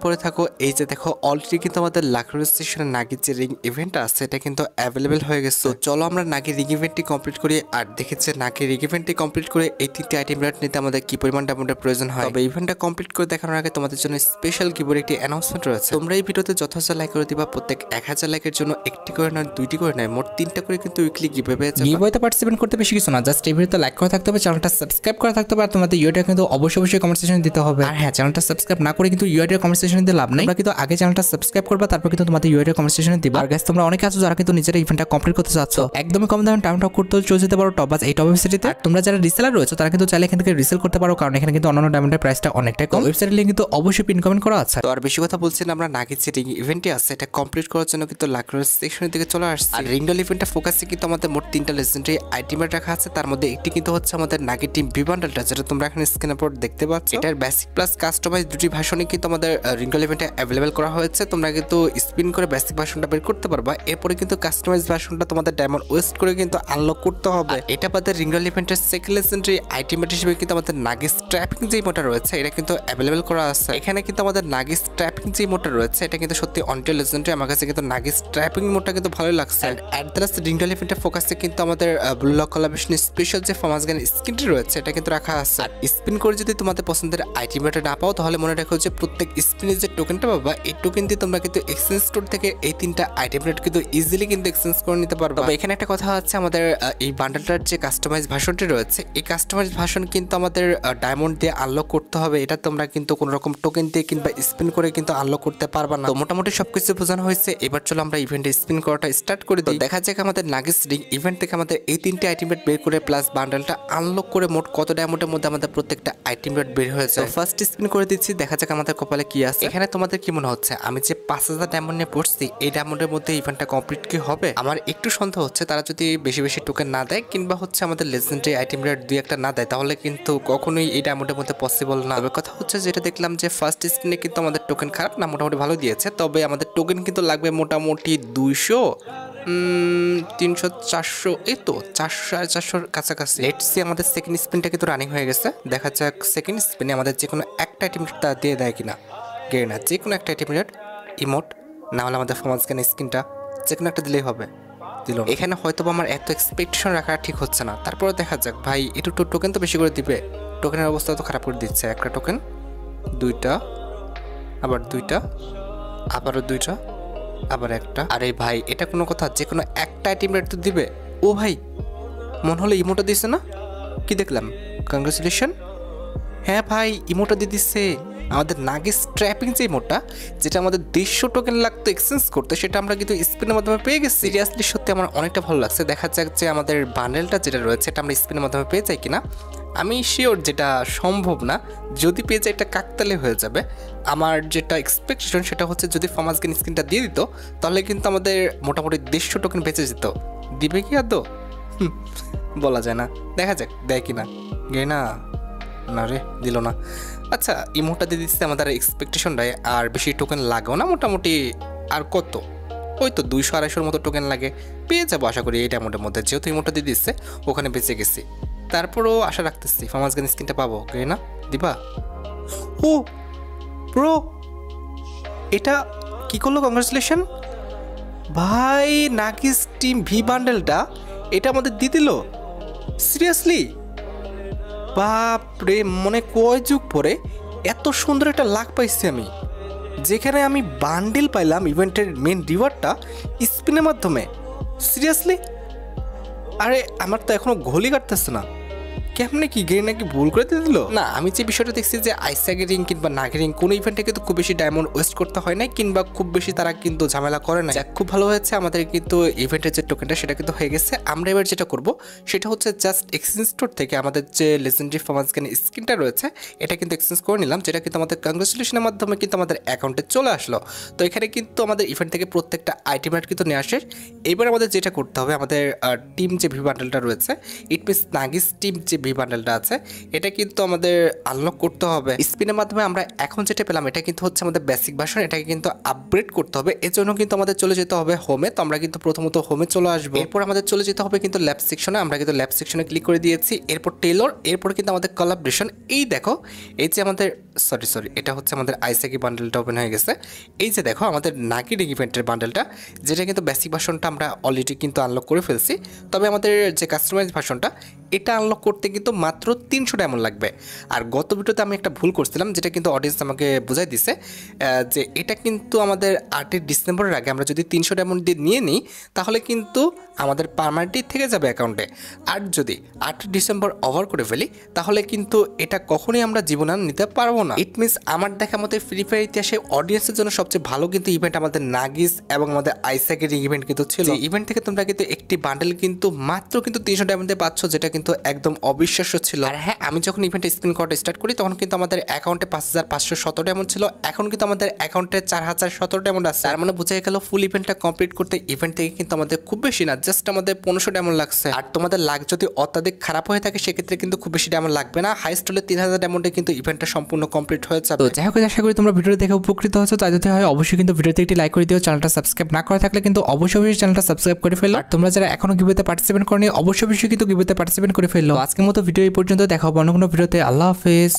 পরে থাকো। এই যে দেখো অলরেডি কিন্তু আমাদের লাকড়ি স্টেশনে নাগির যে রিং ইভেন্টটা আছে এটা কিন্তু অ্যাভেলেবেল হয়ে গেছে। তো চলো আমরা নাগির রিং ইভেন্টটি কমপ্লিট করি। আর দেখেছে নাগির রিং ইভেন্টটি কমপ্লিট করে এই 3টি আইটেম রেট নিতে আমাদের কি পরিমাণ ডায়মন্ডের প্রয়োজন হয়। তবে ইভেন্টটা কমপ্লিট করে দেখানোর আগে তোমাদের জন্য স্পেশাল গিভওয়ে একটি অ্যানাউন্সমেন্ট রয়েছে। তোমরা এই ভিডিওতে যত হাজার লাইক করে দিবা, প্রত্যেক 1000 লাইকের জন্য একটি করে নয় 2টি করে নয় মোট 3টা করে কিন্তু উইকলি গিভওয়ে পেয়ে যাবে। গিভওয়েতে পার্টিসিপেট করতে বেশি কিছু না, জাস্ট এই ভিডিওতে লাইক করা থাকতে হবে, চ্যানেলটা সাবস্ক্রাইব করা থাকতে হবে, আর তোমাদের ইউআইডি কিন্তু অবশ্যই কমেন্ট সেকশনে দিতে হবে। আর হ্যাঁ, চ্যানেলটা সাবস্ক্রাইব না করে কিন্তু ইউআইডি কমেন্ট সেকশনে দিতে লাভ নেই। তোমরা কিন্তু আগে চ্যানেলটা সাবস্ক্রাইব করবে, তারপর কিন্তু তোমাদের ইউআইডি কমেন্ট সেকশনে দিবা। আর গাইস, তোমরা অনেকে আছো যারা কিন্তু নিজেরা ইভেন্টটা কমপ্লিট করতে চাচ্ছ, একদমই কম দামে টাইম টপ করতে চলে যেতে পারো টপবাজ এই টপ ওয়েবসাইটে। আর তোমরা যারা রিসেলার রয়েছে তারা কিন্তু চাইলে এখান থেকে রিসেল করতে পারো, কারণ এখানে কিন্তু অন্যান্য ডায়মন্ডের প্রাইসটা অনেকটাই কম। ওয়েবসাইটের লিংক কিন্তু অবশ্যই পিন কমেন্ট করা আছে। তো আর বেশি কথা বলছি না, আমরা নাগির যে রিং ইভেন্টটি আছে এটা কমপ্লিট করার জন্য কিন্তু লাকড়ি সেকশনের দিকে চলে আসছে। আর রিং ডল ইভেন্টটা ফোকাসে কিন্তু আমাদের মোট 3টা লেজেন্ডারি আইটেম রাখা আছে। তার মধ্যে একটি কিন্তু হচ্ছে আমাদের নাগির টিম ভি বান্ডেলটা, যেটা তোমরা এখানে স্ক্রিনের উপর দেখতে পাচ্ছ। এটার বেসিক প্লাস কাস্টমাইজ দুটি ভার্সনই কিন্তু আমাদের রিং ডল ইভেন্টে অ্যাভেলেবেল করা হয়েছে। তোমরা কিন্তু স্পিন করে বেসিক ভার্সনটা বের করতে পারবা, এরপরে কিন্তু কাস্টমাইজ ভার্সনটা তোমাদের ডায়মন্ড ওয়েস্ট করে কিন্তু আনলক করতে হবে। এটা বাদে রিং ডল ইভেন্টের সেকেন্ড লেজেন্ডারি আইটেম হিসেবে কিন্তু আমাদের নাগিস ট্র্যাপিং যে ইমোটা রয়েছে এটা কিন্তু অ্যাভেলেবেল করা আছে। এখানে কিন্তু আমাদের নাগিস ট্র্যাপিং যে ইমোটা রয়েছে এটা কিন্তু সত্যি অনটিল লেজেন্ডারি। আমার কাছে কিন্তু নাগিস ট্র্যাপিং ইমোটা কিন্তু ভালোই লাগছে। At the last ring doll ইভেন্টের ফোকাসে কিন্তু আমাদের ব্লু লক কোলাবরেশন স্পেশাল যে ফার্মাস গান স্কিনটি রয়েছে এটা কিন্তু রাখা আছে। আর স্পিন করে যদি তোমাদের পছন্দের আইটেমটা না পাও, তাহলে মনে রাখো যে প্রত্যেক স্পিনের যে টোকেনটা পাবা, এই টোকেন দিয়ে তোমরা কিন্তু এক্সচেঞ্জ স্টোর থেকে এই 3টা আইটেম রেট কিন্তু ইজিলি কিন্তু এক্সচেঞ্জ করে নিতে পারবা। তবে এখানে একটা কথা আছে, আমাদের এই বান্ডেলটার যে কাস্টমাইজ ভার্সনটি রয়েছে এই কাস্টমাইজ ভার্সন কিন্তু আমাদের ডায়মন্ড দিয়ে আনলক করতে হবে। এটা তোমরা কিন্তু কোনো রকম টোকেন দিয়ে কিংবা স্পিন করে কিন্তু আনলক করতে পারবা না। তো মোটামুটি সবকিছু বোঝানো হয়েছে, এবার চলো আমরা ইভেন্টে স্পিন করাটা স্টার্ট করে দিই। দেখা যাক আমাদের নাগিস রিং ইভেন্ট থেকে আমাদের এই 3টি আইটেম রেট বের করে প্লাস বান্ডেলটা আনলক করে মোট কত ডায়মন্ডের মধ্যে আমাদের প্রত্যেকটা আইটেম রেট বের হয়েছে। ফার্স্ট স্পিন করে দিচ্ছি, দেখা যাক আমাদের কপালে কি আছে। এখানে তোমাদের কি মনে হচ্ছে, আমি যে 5000 ডায়মন্ড নিয়ে পড়ছি এই ডায়মন্ডের মধ্যে ইভেন্টটা কমপ্লিট কি হবে? আমার একটু সন্দেহ হচ্ছে, তারা যদি বেশি বেশি টোকেন না দেয় কিংবা হচ্ছে আমাদের লেজেন্ডারি আইটেম রেট 2-1টা না দেয়, তাহলে কিন্তু কখনোই এই ডায়মন্ডের মধ্যে পসিবল না। তবে কথা হচ্ছে, যেটা দেখলাম যে ফার্স্ট স্পিনে কিন্তু আমাদের টোকেন খারাপ না, মোটামুটি ভালো দিয়েছে। তবে আমাদের টোকেন কিন্তু লাগবে মোটামুটি 200, 300, 400, এই তো 400-450 কাছাকাছি। লেটস সি আমাদের সেকেন্ড স্পিনটা কিন্তু রানিং হয়ে গেছে। দেখা যাক সেকেন্ড স্পিনে আমাদের যে কোনো একটা আইটেম রেট দিয়ে দেয় কিনা। না, যে কোনো একটা আইটেম রেট, ইমোট না হলে আমাদের ফার্মাস গান স্কিনটা, যে কোনো একটা দিলেই হবে। দিল এখানে হয়তো আমার এত এক্সপেকটেশন রাখা ঠিক হচ্ছে না। তারপরে দেখা যাক ভাই, একটু টোকেন তো বেশি করে দিবে। টোকেনের অবস্থা তো খারাপ করে দিচ্ছে। একটা টোকেন, 2টা, আবার 2টা, আবারও 2টা, আবার একটা। আরে ভাই, এটা কোনো কথা? যে কোনো একটা আইটেম রেট তো দিবে। ও ভাই, মনে হলো ইমোটা দিচ্ছে না? কি দেখলাম? কংগ্রেচুলেশন। হ্যাঁ ভাই, ইমোটা দিয়ে দিচ্ছে। আমাদের নাগিস ট্র্যাপিং যে ইমোটা, যেটা আমাদের 150 টোকেন লাগতো এক্সচেঞ্জ করতে, সেটা আমরা কিন্তু স্পিনের মাধ্যমে পেয়ে গেছি। সিরিয়াসলি সত্যি আমার অনেকটা ভালো লাগছে। দেখা যাক যে আমাদের বান্ডেলটা যেটা রয়েছে এটা আমরা স্পিনের মাধ্যমে পেয়ে যাই কিনা। আমি শিওর যেটা সম্ভব না, যদি পেয়ে যাই এটা কাকতালে হয়ে যাবে। আমার যেটা এক্সপেকটেশন সেটা হচ্ছে, যদি ফার্মাস গান স্কিনটা দিয়ে দিত তাহলে কিন্তু আমাদের মোটামুটি 150 টোকেন বেঁচে যেত। দিবে কি আদৌ? বলা যায় না, দেখা যাক দেয় কিনা। না না রে, দিল না। আচ্ছা, ইমোটা দিয়ে দিচ্ছে আমাদের এক্সপেকটেশনটাই। আর বেশি টোকেন লাগেও না, মোটামুটি আর কত, ওই তো 200-250 মতো টোকেন লাগে, পেয়ে যাবো আশা করি এই ডায়মন্ডের মধ্যে। যেহেতু ইমোটা দিয়ে দিচ্ছে ওখানে বেঁচে গেছি, তারপরও আশা রাখতেছি ফার্মাস গান স্কিনটা পাবো। না দিবা? ও ব্রো, এটা কি করলো? কংগ্রেচুলেশন ভাই, নাগিস টিম ভি বান্ডেলটা এটা আমাদের দিয়ে দিল। সিরিয়াসলি বাপরে, মনে কয় যুগ পরে এত সুন্দর একটা লাক পাইছি আমি, যেখানে আমি বান্ডেল পাইলাম ইভেন্টের মেন রিওয়ার্ডটা স্পিনের মাধ্যমে। সিরিয়াসলি, আরে আমার তো এখনো ঘলি কাটতেছে না। কেমনে কি গেম নাকি ভুল করে দিয়ে দিল? না, আমি যে বিষয়টা দেখছি যে আইসাগের রিং কিংবা নাগের রিং কোনো ইভেন্টে কিন্তু খুব বেশি ডায়মন্ড ওয়েস্ট করতে হয় না, কিংবা খুব বেশি তারা কিন্তু ঝামেলা করে না। খুব ভালো হয়েছে, আমাদের কিন্তু ইভেন্টের যে টোকেনটা সেটা কিন্তু হয়ে গেছে। আমরা এবার যেটা করব সেটা হচ্ছে জাস্ট এক্সচেঞ্জ স্টোর থেকে আমাদের যে লেজেন্ডারি ফার্মাস গান স্কিনটা রয়েছে এটা কিন্তু এক্সচেঞ্জ করে নিলাম, যেটা কিন্তু আমাদের কংগ্রেচুলেশনের মাধ্যমে কিন্তু আমাদের অ্যাকাউন্টে চলে আসলো। তো এখানে কিন্তু আমাদের ইভেন্ট থেকে প্রত্যেকটা আইটেম কিন্তু নিয়ে আসে। এবার আমাদের যেটা করতে হবে, আমাদের টিম যে ভি বান্ডেলটা রয়েছে, ইট মিনস নাগিস টিম যে ভি ভি বান্ডেলটা আছে এটা কিন্তু আমাদের আনলক করতে হবে। স্পিনের মাধ্যমে আমরা এখন যেটা পেলাম এটা কিন্তু হচ্ছে আমাদের বেসিক ভার্সন, এটাকে কিন্তু আপগ্রেড করতে হবে। এর জন্য কিন্তু আমাদের চলে যেতে হবে হোমে। তো আমরা কিন্তু প্রথমত হোমে চলে আসবো, এরপর আমাদের চলে যেতে হবে কিন্তু ল্যাব সেকশনে। আমরা কিন্তু ল্যাব সেকশনে ক্লিক করে দিয়েছি, এরপর টেলর, এরপর কিন্তু আমাদের কোলাবরেশন। এই দেখো এই যে আমাদের সরি এটা হচ্ছে আমাদের আইসাকি বান্ডেলটা ওপেন হয়ে গেছে। এই যে দেখো আমাদের নাকি রিং ইভেন্টের বান্ডেলটা, যেটা কিন্তু বেসিক ভার্সনটা আমরা অলরেডি কিন্তু আনলক করে ফেলছি। তবে আমাদের যে কাস্টমাইজ ভার্সনটা এটা আনলক করতে কিন্তু মাত্র 300 ডায়মন্ড লাগবে। আর গত ভিডিওতে আমি একটা ভুল করছিলাম, যেটা কিন্তু অডিয়েন্স আমাকে বুঝাই দিছে যে এটা কিন্তু আমাদের 8 ডিসেম্বরের আগে আমরা যদি 300 ডায়মন্ড দিয়ে নিয়ে নিই তাহলে কিন্তু আমাদের পার্মানেন্টলি থেকে যাবে অ্যাকাউন্টে। আর যদি 8 ডিসেম্বর ওভার করে ফেলি তাহলে কিন্তু এটা কখনোই আমরা জীবনে আর নিতে পারবো না। ইট মিনস আমার দেখা মতে ফ্রি ফায়ার ইতিহাসে অডিয়েন্সের জন্য সবচেয়ে ভালো কিন্তু ইভেন্ট আমাদের নাগিস এবং আমাদের আইসাকের ইভেন্ট কিন্তু ছিল। ইভেন্ট থেকে তোমরা কিন্তু একটি বান্ডেল কিন্তু মাত্র কিন্তু 300 ডায়মন্ডে পাচ্ছ, যেটা কিন্তু একদম অবিশ্বাস্য ছিল। আর হ্যাঁ, আমি যখন ইভেন্টে স্পিন করাটা স্টার্ট করি তখন কিন্তু আমাদের অ্যাকাউন্টে 5517 ডায়মন্ড ছিল, এখন কিন্তু আমাদের অ্যাকাউন্টে 4017 ডায়মন্ড আছে। তার মানে বোঝা গেল ফুল ইভেন্টটা কমপ্লিট করতে ইভেন্ট থেকে কিন্তু আমাদের খুব বেশি না, জাস্ট আমাদের 1500 ডায়মন্ড লাগছে। আর তোমাদের লাক যদি অত্যাধিক খারাপ হয়ে থাকে সেক্ষেত্রে কিন্তু খুব বেশি ডায়মন্ড লাগবে না, হাইস্ট হলে 3000 ডায়মন্ডে কিন্তু ইভেন্টটা সম্পূর্ণ কমপ্লিট হয়ে যাবে। তো যাই হোক, আশা করি তোমরা ভিডিও দেখে উপকৃত হয়েছো। তাই যদি হয় অবশ্যই কিন্তু ভিডিওতে একটি লাইক করে দিও। চ্যানেলটা সাবস্ক্রাইব না করা থাকলে কিন্তু অবশ্যই চ্যানেলটা সাবস্ক্রাইব করে ফেলো। আর তোমরা যারা এখনো গিভওয়েতে পার্টিসিপেট করনি অবশ্যই কিন্তু গিভওয়েতে পার্টিসিপেট করে ফেলো। আজকের মতো ভিডিও এই পর্যন্ত, দেখা হবে অন্য কোনো ভিডিওতে। আল্লাহ হাফেজ।